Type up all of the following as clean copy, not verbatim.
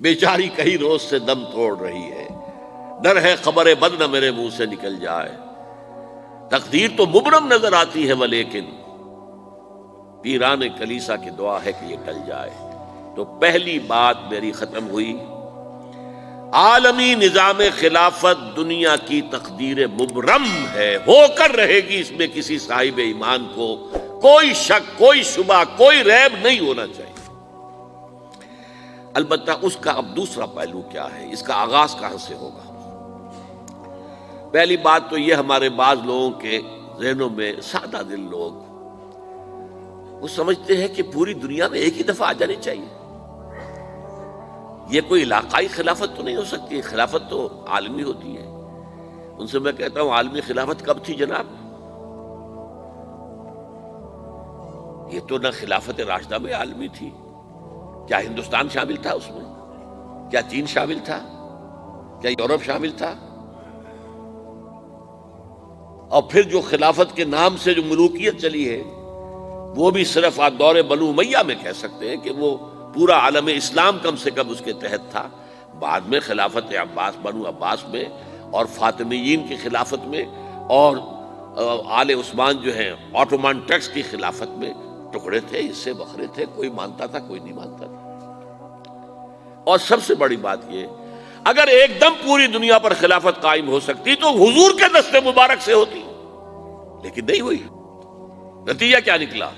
بیچاری کئی روز سے دم توڑ رہی ہے، ڈر ہے خبر بد نہ میرے منہ سے نکل جائے۔ تقدیر تو مبرم نظر آتی ہے ولیکن پیران کلیسا کی دعا ہے کہ یہ ٹل جائے۔ تو پہلی بات میری ختم ہوئی، عالمی نظام خلافت دنیا کی تقدیر مبرم ہے، ہو کر رہے گی، اس میں کسی صاحب ایمان کو کوئی شک، کوئی شبہ، کوئی ریب نہیں ہونا چاہیے۔ البتہ اس کا اب دوسرا پہلو کیا ہے، اس کا آغاز کہاں سے ہوگا؟ پہلی بات تو یہ، ہمارے بعض لوگوں کے ذہنوں میں، سادہ دل لوگ وہ سمجھتے ہیں کہ پوری دنیا میں ایک ہی دفعہ آ جانی چاہیے۔ یہ کوئی علاقائی خلافت تو نہیں ہو سکتی، خلافت تو عالمی ہوتی ہے۔ ان سے میں کہتا ہوں، عالمی خلافت کب تھی جناب؟ یہ تو نہ خلافت راشدہ میں عالمی تھی، کیا ہندوستان شامل تھا اس میں؟ کیا چین شامل تھا؟ کیا یورپ شامل تھا؟ اور پھر جو خلافت کے نام سے جو ملوکیت چلی ہے، وہ بھی صرف آپ دور بنو امیہ میں کہہ سکتے ہیں کہ وہ پورا عالم اسلام کم سے کم اس کے تحت تھا۔ بعد میں خلافت عباس، بنو عباس میں، اور فاطمیین کی خلافت میں، اور آل عثمان جو ہیں آٹومان ٹرکس کی خلافت میں ٹکڑے تھے، حصے بکھرے تھے، کوئی مانتا تھا، کوئی نہیں مانتا تھا۔ اور سب سے بڑی بات یہ، اگر ایک دم پوری دنیا پر خلافت قائم ہو سکتی تو حضور کے دست مبارک سے ہوتی، لیکن نہیں ہوئی۔ نتیجہ کیا نکلا؟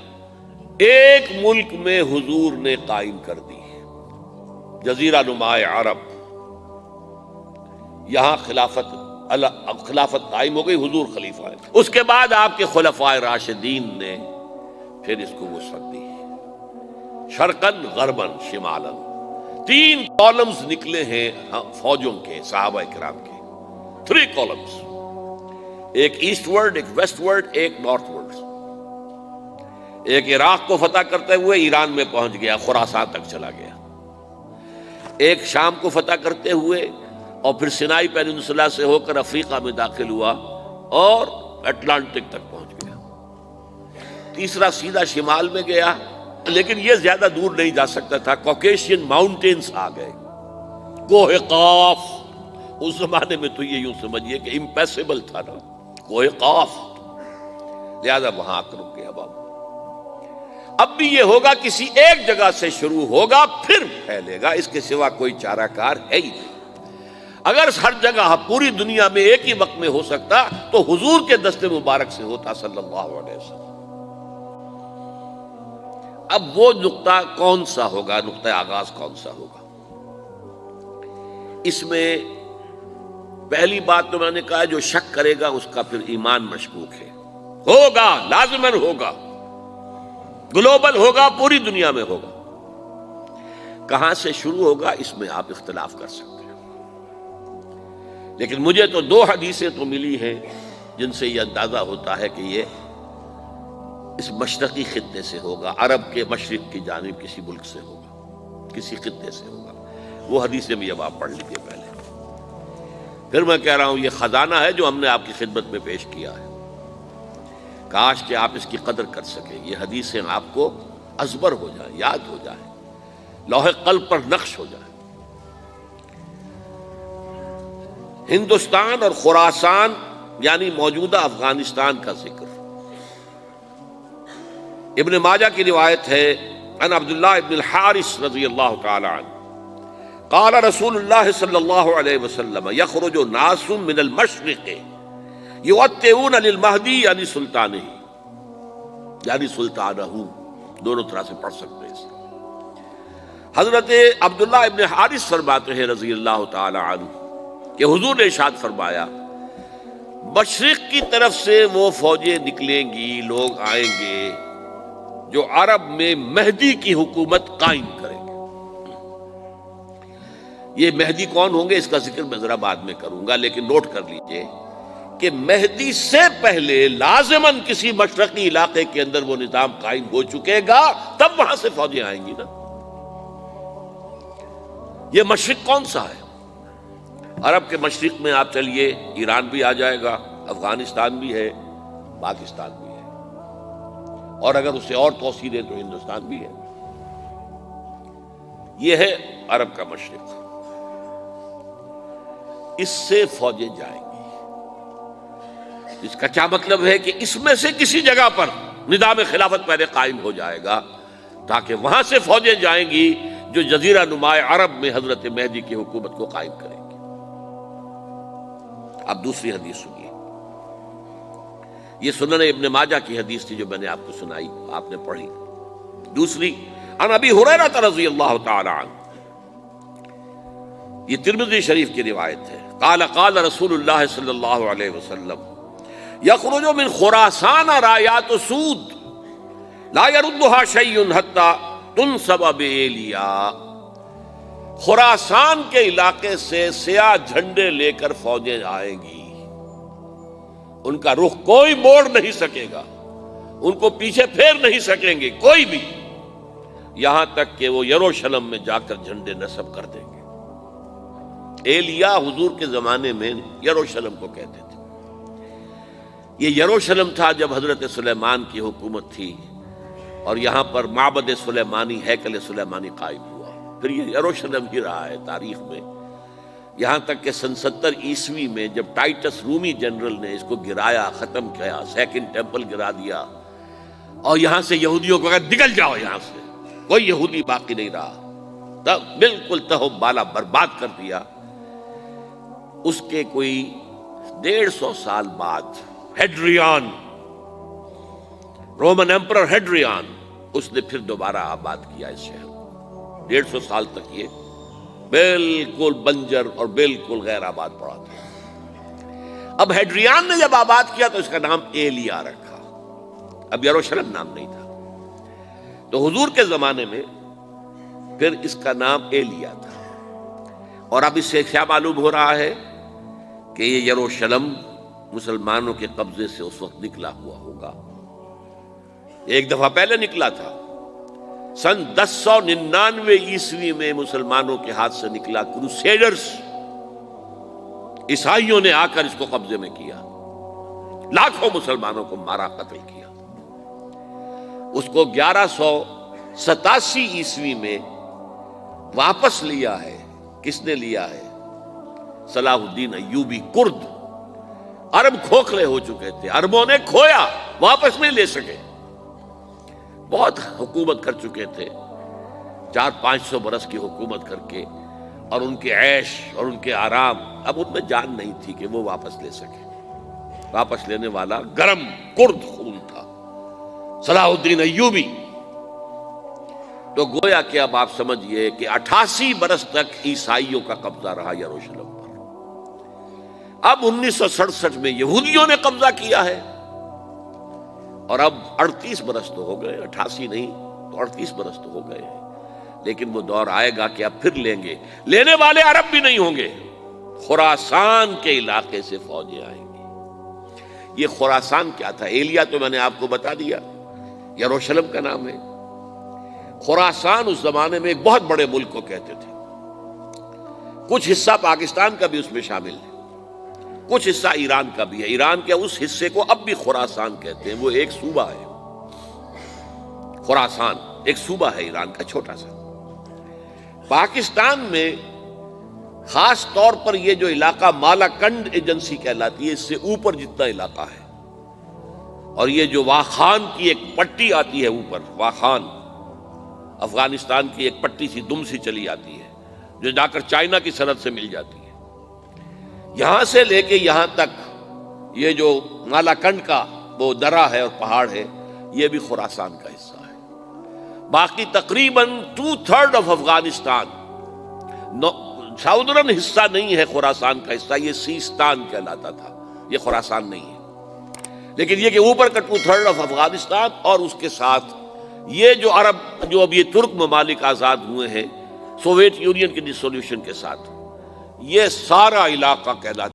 ایک ملک میں حضور نے قائم کر دی، جزیرہ نما عرب، یہاں خلافت قائم ہو گئی، حضور خلیفہ ہے۔ اس کے بعد آپ کے خلفائے راشدین نے پھر اس کو وسعت دی، شرقاً غرباً شمالاً۔ 3 کالمز نکلے ہیں فوجوں کے، صحابہ کرام کے، 3 کالمز، ایک ایسٹ ورڈ، ایک ویسٹ ورڈ، ایک نارتھ ورڈ۔ ایک عراق کو فتح کرتے ہوئے ایران میں پہنچ گیا، خراسان تک چلا گیا۔ ایک شام کو فتح کرتے ہوئے اور پھر سینائی پیننسولا سے ہو کر افریقہ میں داخل ہوا اور اٹلانٹک تک پہنچ گیا۔ تیسرا سیدھا شمال میں گیا، لیکن یہ زیادہ دور نہیں جا سکتا تھا، کوکیشین ماؤنٹینز آ گئے، کوہ قاف۔ اس زمانے میں تو یہ یوں سمجھیے کہ امپیسیبل تھا نا، کوہ قاف، لہذا وہاں آ کر رک گیا بابا۔ اب بھی یہ ہوگا، کسی ایک جگہ سے شروع ہوگا پھر پھیلے گا، اس کے سوا کوئی چارہ کار ہے ہی نہیں۔ اگر ہر جگہ پوری دنیا میں ایک ہی وقت میں ہو سکتا تو حضور کے دست مبارک سے ہوتا صلی اللہ علیہ وسلم۔ اب وہ نقطہ کون سا ہوگا، نقطہ آغاز کون سا ہوگا؟ اس میں پہلی بات تو میں نے کہا، جو شک کرے گا اس کا پھر ایمان مشکوک ہے۔ ہوگا، لازماً ہوگا، گلوبل ہوگا، پوری دنیا میں ہوگا۔ کہاں سے شروع ہوگا اس میں آپ اختلاف کر سکتے ہیں، لیکن مجھے تو 2 حدیثیں تو ملی ہیں جن سے یہ اندازہ ہوتا ہے کہ یہ اس مشرقی خطے سے ہوگا، عرب کے مشرق کی جانب کسی ملک سے ہوگا، کسی خطے سے ہوگا۔ وہ حدیثیں بھی اب آپ پڑھ لیجیے پہلے۔ پھر میں کہہ رہا ہوں، یہ خزانہ ہے جو ہم نے آپ کی خدمت میں پیش کیا ہے، کاش کہ آپ اس کی قدر کر سکیں، یہ حدیثیں آپ کو ازبر ہو جائیں، یاد ہو جائیں، لوح قلب پر نقش ہو جائیں۔ ہندوستان اور خراسان یعنی موجودہ افغانستان کا ذکر ابن ماجہ کی روایت ہے، عن عبداللہ ابن الحارث رضی اللہ تعالی عنہ قال رسول اللہ صلی اللہ علیہ وسلم یخرج ناس من المشرق یوطئون للمہدی یعنی سلطانہ، یعنی سلطانہ، دونوں طرح سے پڑھ سکتے ہیں۔ حضرت عبداللہ ابن حارث فرماتے ہیں رضی اللہ تعالی عنہ کہ حضور نے ارشاد فرمایا، مشرق کی طرف سے وہ فوجیں نکلیں گی، لوگ آئیں گے جو عرب میں مہدی کی حکومت قائم کریں گے۔ یہ مہدی کون ہوں گے اس کا ذکر میں ذرا بعد میں کروں گا، لیکن نوٹ کر لیجئے کہ مہدی سے پہلے لازماً کسی مشرقی علاقے کے اندر وہ نظام قائم ہو چکے گا، تب وہاں سے فوجیں آئیں گی نا۔ یہ مشرق کون سا ہے؟ عرب کے مشرق میں آپ چلیے، ایران بھی آ جائے گا، افغانستان بھی ہے، پاکستان بھی ہے، اور اگر اسے اور توسیع دیں تو ہندوستان بھی ہے۔ یہ ہے عرب کا مشرق، اس سے فوجیں جائیں گی۔ اس کا کیا مطلب ہے کہ اس میں سے کسی جگہ پر نظام خلافت پہلے قائم ہو جائے گا، تاکہ وہاں سے فوجیں جائیں گی جو جزیرہ نما عرب میں حضرت مہدی کی حکومت کو قائم کریں گی۔ اب دوسری حدیث سنیے، یہ سنن ابن ماجہ کی حدیث تھی جو میں نے آپ کو سنائی، آپ نے پڑھی۔ دوسری، عن ابی ہریرہ رضی اللہ تعالی عنہ، یہ ترمذی شریف کی روایت ہے، قال قال رسول اللہ صلی اللہ علیہ وسلم یخرج من خراسان رایات سود لا يردها شیء حتی تنصب بایلیا، خراسان کے علاقے سے سیاہ جھنڈے لے کر فوجیں آئیں گی، ان کا رخ کوئی موڑ نہیں سکے گا، ان کو پیچھے پھیر نہیں سکیں گے کوئی بھی، یہاں تک کہ وہ یروشلم میں جا کر جھنڈے نصب کر دیں گے۔ ایلیا حضور کے زمانے میں یروشلم کو کہتے تھے۔ یہ یروشلم تھا جب حضرت سلیمان کی حکومت تھی، اور یہاں پر معبد سلیمانی، ہیکل سلیمانی قائم ہوا، پھر یہ یروشلم ہی رہا ہے تاریخ میں، یہاں تک کہ سن 70 عیسوی میں جب ٹائٹس رومی جنرل نے اس کو گرایا، ختم کیا، سیکنڈ ٹیمپل گرا دیا، اور یہاں سے یہودیوں کو کہا نکل جاؤ یہاں سے، کوئی یہودی باقی نہیں رہا، تب بالکل تہو بالا برباد کر دیا۔ اس کے کوئی 150 سال بعد ہیڈریان، رومن ایمپرر ہیڈریان، اس نے پھر دوبارہ آباد کیا اس شہر کو۔ 150 سال تک یہ بالکل بنجر اور بالکل غیر آباد پڑا تھا۔ اب ہیڈریان نے جب آباد کیا تو اس کا نام ایلیا رکھا، اب یروشلم نام نہیں تھا۔ تو حضور کے زمانے میں پھر اس کا نام ایلیا تھا، اور اب اس سے کیا معلوم ہو رہا ہے کہ یہ یروشلم مسلمانوں کے قبضے سے اس وقت نکلا ہوا ہوگا، ایک دفعہ پہلے نکلا تھا، سن 1099 عیسوی میں مسلمانوں کے ہاتھ سے نکلا، کروسیڈرز عیسائیوں نے آ کر اس کو قبضے میں کیا، لاکھوں مسلمانوں کو مارا، قتل کیا۔ اس کو 1187 عیسوی میں واپس لیا ہے، کس نے لیا ہے؟ صلاح الدین ایوبی، کرد، عرب کھوکھلے ہو چکے تھے، عربوں نے کھویا، واپس نہیں لے سکے، بہت حکومت کر چکے تھے، 400-500 برس کی حکومت کر کے، اور ان کے عیش اور ان کے آرام، اب ان میں جان نہیں تھی کہ وہ واپس لے سکے۔ واپس لینے والا گرم کرد خون تھا، صلاح الدین ایوبی۔ تو گویا کہ اب آپ سمجھئے کہ 88 برس تک عیسائیوں کا قبضہ رہا یروشلم پر۔ اب 1967 میں یہودیوں نے قبضہ کیا ہے، اور اب 38 برس تو ہو گئے، 88 نہیں تو 38 برس تو ہو گئے ہیں، لیکن وہ دور آئے گا کہ اب پھر لیں گے، لینے والے عرب بھی نہیں ہوں گے، خراسان کے علاقے سے فوجیں آئیں گی۔ یہ خراسان کیا تھا؟ ایلیا تو میں نے آپ کو بتا دیا، یروشلم کا نام ہے۔ خراسان اس زمانے میں ایک بہت بڑے ملک کو کہتے تھے، کچھ حصہ پاکستان کا بھی اس میں شامل ہے، کچھ حصہ ایران کا بھی ہے، ایران کے اس حصے کو اب بھی خراسان کہتے ہیں، وہ ایک صوبہ ہے، خراسان ایک صوبہ ہے ایران کا چھوٹا سا۔ پاکستان میں خاص طور پر یہ جو علاقہ مالاکنڈ ایجنسی کہلاتی ہے، اس سے اوپر جتنا علاقہ ہے، اور یہ جو واخان کی ایک پٹی آتی ہے اوپر، واخان افغانستان کی ایک پٹی سی دم سی چلی آتی ہے جو جا کر چائنا کی سرحد سے مل جاتی ہے، یہاں سے لے کے یہاں تک یہ جو مالاکنڈ کا وہ درہ ہے اور پہاڑ ہے، یہ بھی خراسان کا حصہ ہے۔ باقی تقریباً 2/3 آف افغانستان ساؤدرن حصہ نہیں ہے خراسان کا حصہ، یہ سیستان کہلاتا تھا، یہ خراسان نہیں ہے، لیکن یہ کہ اوپر کا 2/3 آف افغانستان، اور اس کے ساتھ یہ جو عرب، جو اب یہ ترک ممالک آزاد ہوئے ہیں سوویت یونین کی ڈسولوشن کے ساتھ، یہ سارا علاقہ کہلاتا